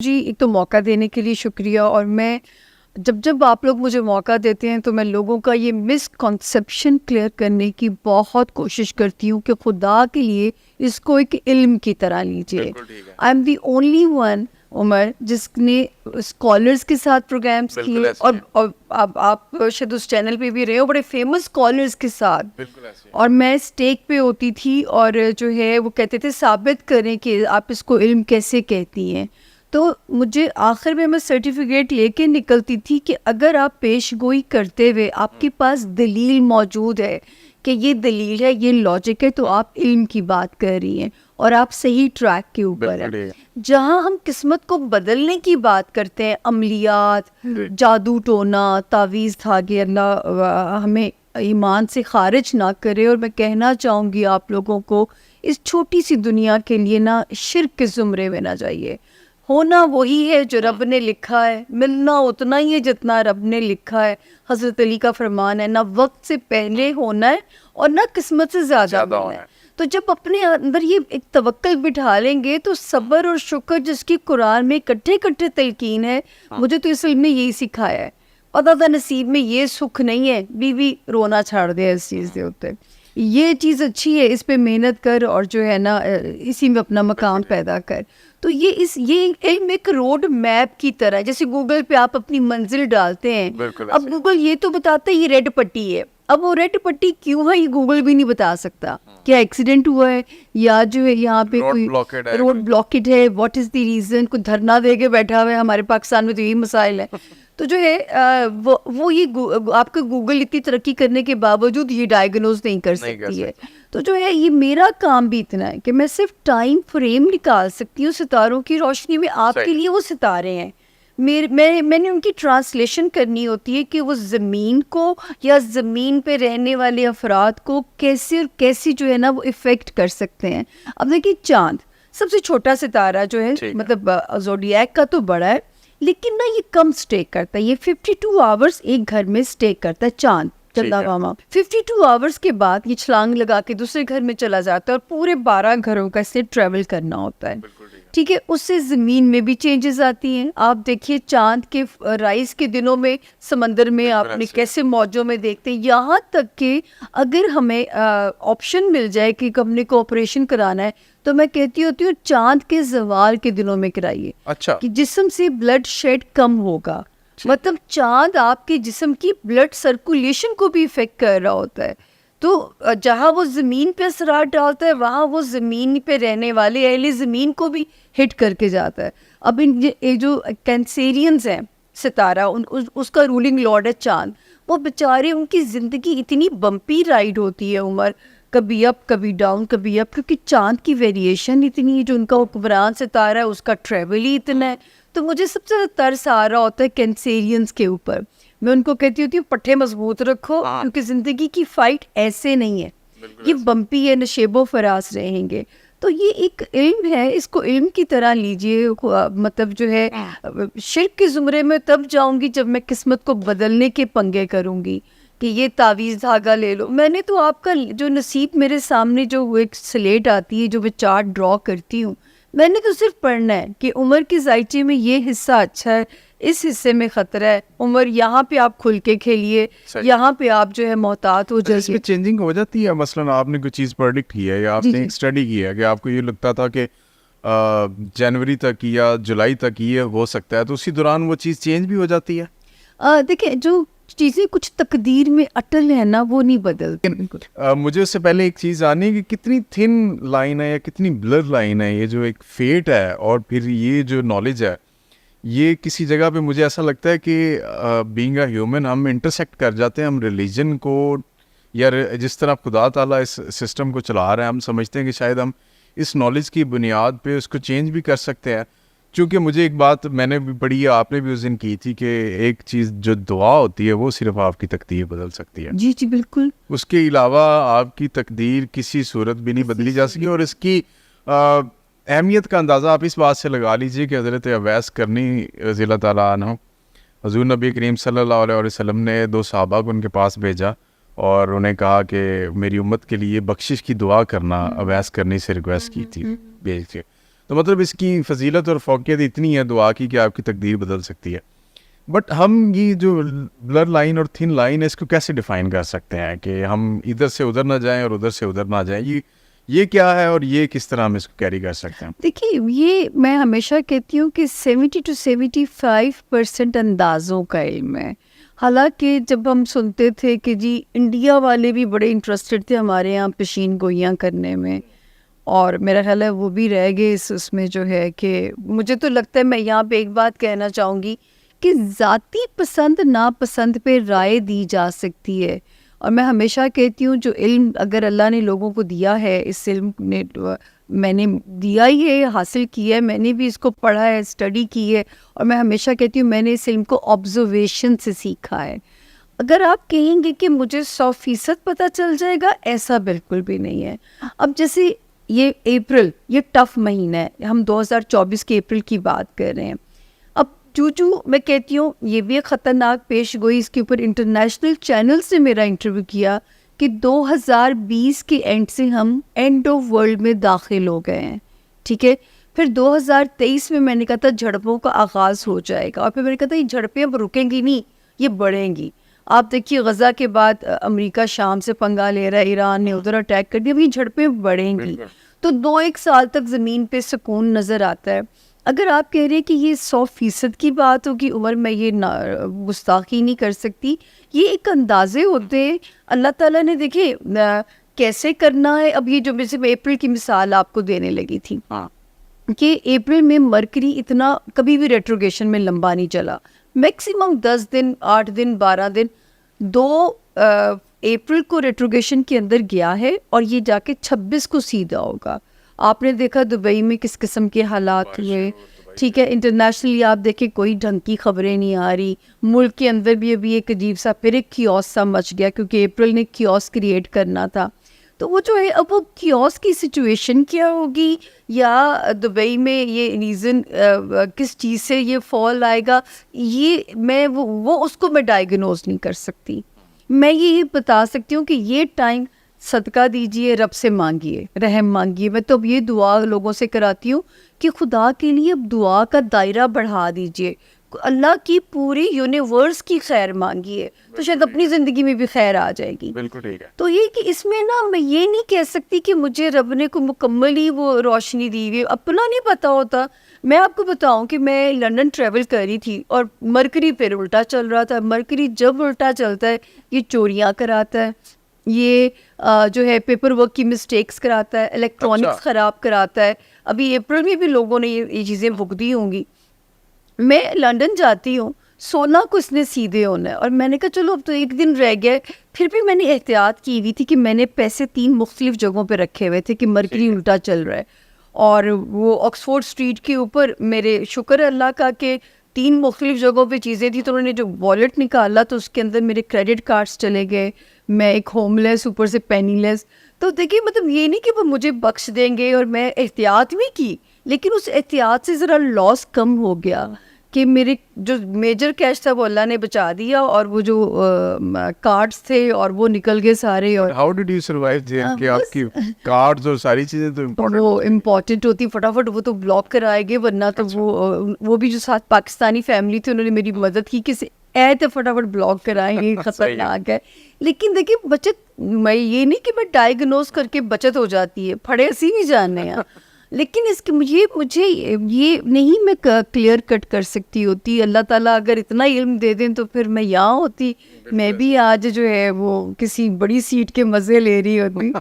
جی ایک تو موقع دینے کے لیے شکریہ، اور میں جب آپ لوگ مجھے موقع دیتے ہیں تو میں لوگوں کا یہ مس کنسیپشن کلیئر کرنے کی بہت کوشش کرتی ہوں کہ خدا کے لیے اس کو ایک علم کی طرح لیجیے. I am the only one Umar جس نے اسکالرس کے ساتھ پروگرامس کیے، اور آپ شاید اس چینل پہ بھی رہے ہو بڑے فیمس اسکالرس کے ساتھ، اور میں اسٹیک پہ ہوتی تھی اور جو ہے وہ کہتے تھے ثابت کریں کہ آپ اس کو علم کیسے کہتی ہیں. تو مجھے آخر میں سرٹیفکیٹ لے کے نکلتی تھی کہ اگر آپ پیش گوئی کرتے ہوئے آپ کے پاس دلیل موجود ہے کہ یہ دلیل ہے، یہ لاجک ہے، تو آپ علم کی بات کر رہی ہیں اور آپ صحیح ٹریک کے اوپر ہیں. جہاں ہم قسمت کو بدلنے کی بات کرتے ہیں، عملیات، جادو ٹونا، تعویذ دھاگے، اللہ ہمیں ایمان سے خارج نہ کرے. اور میں کہنا چاہوں گی آپ لوگوں کو، اس چھوٹی سی دنیا کے لیے نہ شرک کے زمرے میں نہ جائیے. ہونا وہی ہے جو رب نے لکھا ہے، ملنا اتنا ہی ہے جتنا رب نے لکھا ہے. حضرت علی کا فرمان ہے، نہ وقت سے پہلے ہونا ہے اور نہ قسمت سے زیادہ ہونا ہے. تو جب اپنے اندر یہ ایک توکل بٹھا لیں گے تو صبر اور شکر جس کی قرآن میں کٹھے تلقین ہے، مجھے تو اس علم نے یہی سکھایا ہے. پتہ تھا نصیب میں یہ سکھ نہیں ہے، بیوی رونا چھاڑ دے اس چیز کے اوپر. یہ چیز اچھی ہے، اس پہ محنت کر اور جو ہے نا اسی میں اپنا مقام پیدا کر. تو یہ علم ایک روڈ میپ کی طرح ہے، جیسے گوگل پہ آپ اپنی منزل ڈالتے ہیں. اب گوگل یہ تو بتاتا ہے یہ ریڈ پٹی ہے، اب وہ ریڈ پٹی کیوں ہے یہ گوگل بھی نہیں بتا سکتا. کیا ایکسیڈنٹ ہوا ہے، یا جو ہے یہاں پہ کوئی روڈ بلاکڈ ہے، واٹ از دی ریزن، کوئی دھرنا دے کے بیٹھا ہوا ہے. ہمارے پاکستان میں تو یہی مسائل ہے. تو جو ہے وہ یہ آپ کا گوگل اتنی ترقی کرنے کے باوجود یہ ڈائیگنوز نہیں کر سکتی ہے. تو جو ہے یہ میرا کام بھی اتنا ہے کہ میں صرف ٹائم فریم نکال سکتی ہوں ستاروں کی روشنی میں. آپ کے لیے وہ ستارے ہیں، میں نے ان کی ٹرانسلیشن کرنی ہوتی ہے کہ وہ زمین کو یا زمین پہ رہنے والے افراد کو کیسے اور کیسی جو ہے نا وہ افیکٹ کر سکتے ہیں. اب دیکھیے چاند سب سے چھوٹا ستارہ جو ہے، مطلب زوڈیاک کا تو بڑا ہے، لیکن نا یہ کم اسٹے کرتا ہے. یہ 52 آورس ایک گھر میں اسٹے کرتا ہے چاند چندہ ماما. 52 آورس کے بعد یہ چھلانگ لگا کے دوسرے گھر میں چلا جاتا ہے اور پورے 12 گھروں کا اسے ٹریول کرنا ہوتا ہے. ٹھیک ہے، اس سے زمین میں بھی چینجز آتی ہیں. آپ دیکھیے چاند کے رائز کے دنوں میں سمندر میں آپ نے کیسے موجوں میں دیکھتے ہیں. یہاں تک کہ اگر ہمیں آپشن مل جائے کہ ہم نے کو آپریشن کرانا ہے تو میں کہتی ہوتی ہوں چاند کے زوال کے دنوں میں کرائیے. اچھا، کہ جسم سے بلڈ شیڈ کم ہوگا. مطلب چاند آپ کے جسم کی بلڈ سرکولیشن کو بھی افیکٹ کر رہا ہوتا ہے. تو جہاں وہ زمین پہ اثرات ڈالتا ہے وہاں وہ زمین پہ رہنے والے اہل زمین کو بھی ہٹ کر کے جاتا ہے. اب جو کینسیرینز ہیں ستارہ، اس کا رولنگ لارڈ ہے چاند. وہ بیچارے ان کی زندگی اتنی بمپی رائڈ ہوتی ہے عمر، کبھی اپ کبھی ڈاؤن کبھی اپ، کیونکہ چاند کی ویریشن اتنی ہے. جو ان کا حکمران ستارہ ہے اس کا ٹریول ہی اتنا ہے. تو مجھے سب سے زیادہ ترس آ رہا ہوتا ہے کینسیرینز کے اوپر. میں ان کو کہتی ہوتی ہوں پٹھے مضبوط رکھو، کیونکہ زندگی کی فائٹ ایسے نہیں ہے، یہ بمپی ہے، نشیب و فراز رہیں گے. تو یہ ایک علم ہے، اس کو علم کی طرح لیجئے. مطلب جو ہے شرک کے زمرے میں تب جاؤں گی جب میں قسمت کو بدلنے کے پنگے کروں گی کہ یہ تعویذ دھاگا لے لو. میں نے تو آپ کا جو نصیب میرے سامنے جو وہ ایک سلیٹ آتی ہے جو میں چارٹ ڈرا کرتی ہوں، میں نے تو صرف پڑھنا ہے کہ عمر کے ذائچے میں یہ حصہ اچھا ہے، اس حصے میں خطرہ ہے. عمر یہاں پہ آپ کھل کے کھیلیے، یہاں پہ آپ جو ہے محتاط ہو جائیے. اس میں چینجنگ ہو جاتی ہے. مثلا آپ نے کوئی چیز پریڈکٹ کی ہے یا آپ نے ایک اسٹڈی کی ہے کہ آپ کو یہ لگتا تھا کہ جنوری تک یا جولائی تک یہ ہو سکتا ہے، تو اسی دوران وہ چیز چینج بھی ہو جاتی ہے. دیکھیں جو چیزیں کچھ تقدیر میں اٹل ہے نا وہ نہیں بدلتی. مجھے اس سے پہلے ایک چیز آنی ہے کہ کتنی تھن لائن ہے یا کتنی بلر لائن ہے یہ جو ایک فیٹ ہے اور پھر یہ جو نالج ہے. یہ کسی جگہ پہ مجھے ایسا لگتا ہے کہ بینگ اے ہیومن ہم انٹرسیکٹ کر جاتے ہیں. ہم ریلیجن کو یا جس طرح خدا تعالیٰ اس سسٹم کو چلا رہے ہیں، ہم سمجھتے ہیں کہ شاید ہم اس نالج کی بنیاد پہ اس کو چینج بھی کر سکتے ہیں. چونکہ مجھے ایک بات میں نے بھی پڑھی ہے، آپ نے بھی اس دن کی تھی، کہ ایک چیز جو دعا ہوتی ہے وہ صرف آپ کی تقدیر بدل سکتی ہے. جی بالکل. اس کے علاوہ آپ کی تقدیر کسی صورت بھی نہیں بدلی جا سکی. اور اس کی اہمیت کا اندازہ آپ اس بات سے لگا لیجئے کہ حضرت اویس کرنی رضی اللہ تعالیٰ عنہ، حضور نبی کریم صلی اللہ علیہ وسلم نے 2 صحابہ کو ان کے پاس بھیجا اور انہیں کہا کہ میری امت کے لیے بخشش کی دعا کرنا. اویس کرنی سے ریکویسٹ کی تھی بھیج کے. تو مطلب اس کی فضیلت اور فوقیت اتنی ہے دعا کی کہ آپ کی تقدیر بدل سکتی ہے. بٹ ہم یہ جو بلر لائن اور تھن لائن ہے اس کو کیسے ڈیفائن کر سکتے ہیں کہ ہم ادھر سے ادھر نہ جائیں اور ادھر سے ادھر نہ جائیں؟ یہ کیا ہے اور یہ کس طرح ہم اس کو کیری کر سکتے ہیں؟ دیکھیے یہ میں ہمیشہ کہتی ہوں کہ 70-75% اندازوں کا علم ہے. حالانکہ جب ہم سنتے تھے کہ جی انڈیا والے بھی بڑے انٹرسٹڈ تھے ہمارے یہاں پیشین گوئیاں کرنے میں، اور میرا خیال ہے وہ بھی رہ گئے اس میں جو ہے کہ مجھے تو لگتا ہے میں یہاں پہ ایک بات کہنا چاہوں گی کہ ذاتی پسند ناپسند پہ رائے دی جا سکتی ہے. اور میں ہمیشہ کہتی ہوں جو علم اگر اللہ نے لوگوں کو دیا ہے، اس علم نے میں نے دیا ہی ہے، حاصل کیا ہے، میں نے بھی اس کو پڑھا ہے، اسٹڈی کی ہے، اور میں ہمیشہ کہتی ہوں میں نے اس علم کو آبزرویشن سے سیکھا ہے. اگر آپ کہیں گے کہ مجھے 100% پتہ چل جائے گا، ایسا بالکل بھی نہیں ہے. اب جیسے یہ اپریل، یہ ٹف مہینہ ہے، ہم 2024 کے اپریل کی بات کر رہے ہیں. اب میں کہتی ہوں یہ بھی ایک خطرناک پیش گوئی، اس کے اوپر انٹرنیشنل چینل سے میرا انٹرویو کیا کہ 2020 کے اینڈ سے ہم اینڈ آف ورلڈ میں داخل ہو گئے ہیں. ٹھیک ہے، پھر 2023 میں نے کہا تھا جھڑپوں کا آغاز ہو جائے گا، اور پھر میں نے کہا تھا یہ جھڑپیں اب رکیں گی نہیں، یہ بڑھیں گی. آپ دیکھیے غزہ کے بعد امریکہ شام سے پنگا لے رہا ہے، ایران نے ادھر اٹیک کر دیا، اب یہ جھڑپیں بڑھیں گی. تو 2-1 سال تک زمین پہ سکون نظر آتا ہے. اگر آپ کہہ رہے ہیں کہ یہ 100% کی بات ہوگی، عمر میں یہ گستاخی نہیں کر سکتی، یہ ایک اندازے ہوتے ہیں اللہ تعالیٰ نے. دیکھے کیسے کرنا ہے. اب یہ جو میں اپریل کی مثال آپ کو دینے لگی تھی کہ اپریل میں مرکری اتنا کبھی بھی ریٹروگیشن میں لمبا نہیں چلا، میکسیمم 10 دن 8 دن 12 دن. 2 اپریل کو ریٹروگیشن کے اندر گیا ہے اور یہ جا کے 26 کو سیدھا ہوگا. آپ نے دیکھا دبئی میں کس قسم کے حالات ہوئے. ٹھیک ہے، انٹرنیشنلی آپ دیکھیں کوئی ڈھنگ کی خبریں نہیں آ رہی. ملک کے اندر بھی ابھی ایک عجیب سا پھر ایک کیوس سا مچ گیا کیونکہ اپریل نے کیوس کریٹ کرنا تھا. تو وہ جو ہے اب وہ کیوس کی سچویشن کیا ہوگی، یا دبئی میں یہ ریزن کس چیز سے یہ فال آئے گا، یہ میں وہ اس کو میں ڈائیگنوز نہیں کر سکتی. میں یہ بتا سکتی ہوں کہ یہ ٹائم صدقہ دیجئے، رب سے مانگیے، رحم مانگیے. میں تو اب یہ دعا لوگوں سے کراتی ہوں کہ خدا کے لیے اب دعا کا دائرہ بڑھا دیجئے، اللہ کی پوری یونیورس کی خیر مانگیے تو شاید اپنی زندگی میں بھی خیر آ جائے گی. بالکل ٹھیک ہے. تو یہ کہ اس میں نا میں یہ نہیں کہہ سکتی کہ مجھے رب نے کو مکمل ہی وہ روشنی دی ہوئی، اپنا نہیں پتا ہوتا. میں آپ کو بتاؤں کہ میں لنڈن ٹریول کر رہی تھی اور مرکری پھر الٹا چل رہا تھا. مرکری جب الٹا چلتا ہے یہ چوریاں کراتا ہے، یہ جو ہے پیپر ورک کی مسٹیکس کراتا ہے، الیکٹرانکس خراب کراتا ہے. ابھی اپریل میں بھی لوگوں نے یہ چیزیں بھگتی ہوں گی. میں لنڈن جاتی ہوں، 16 کو اس نے سیدھے ہونا ہے، اور میں نے کہا چلو اب تو ایک دن رہ گئے. پھر بھی میں نے احتیاط کی ہوئی تھی کہ میں نے پیسے 3 مختلف جگہوں پہ رکھے ہوئے تھے کہ مرکری الٹا چل رہا ہے. اور وہ آکسفورڈ اسٹریٹ کے اوپر میرے شکر اللہ کا کہ 3 مختلف جگہوں پہ چیزیں تھیں، تو انہوں نے جو والیٹ نکالا تو اس کے اندر میرے کریڈٹ کارڈز چلے گئے. میں ایک ہوم لیس، اوپر سے پینی لیس. تو دیکھیے مطلب یہ نہیں کہ وہ مجھے بخش دیں گے، اور میں احتیاط بھی کی، لیکن اس احتیاط سے ذرا لاس کم ہو گیا کہ میرے جو میجر کیش تھا وہ اللہ نے بچا دیا، اور وہ جو کارڈز تھے اور وہ نکل گئے سارے. اور ہاؤ ڈڈ یو سروائیو کہ آپ کی کارڈز اور ساری چیزیں تو وہ امپورٹنٹ ہوتی، فٹافٹ وہ تو بلاک کرائے گئے، ورنہ تو وہ بھی جو ساتھ پاکستانی فیملی تھی انہوں نے میری مدد کی کہ تو فٹافٹ بلاک کرائیں گے، خطرناک ہے. لیکن دیکھیے بچت، میں یہ نہیں کہ میں ڈائیگنوز کر کے بچت ہو جاتی ہے، پھڑے اسی نہیں جاننے ہیں، لیکن اس کے مجھے یہ نہیں میں کلیئر کٹ کر سکتی ہوتی. اللہ تعالیٰ اگر اتنا علم دے دیں تو پھر میں یہاں ہوتی، میں بھی آج جو ہے وہ کسی بڑی سیٹ کے مزے لے رہی ہوتی.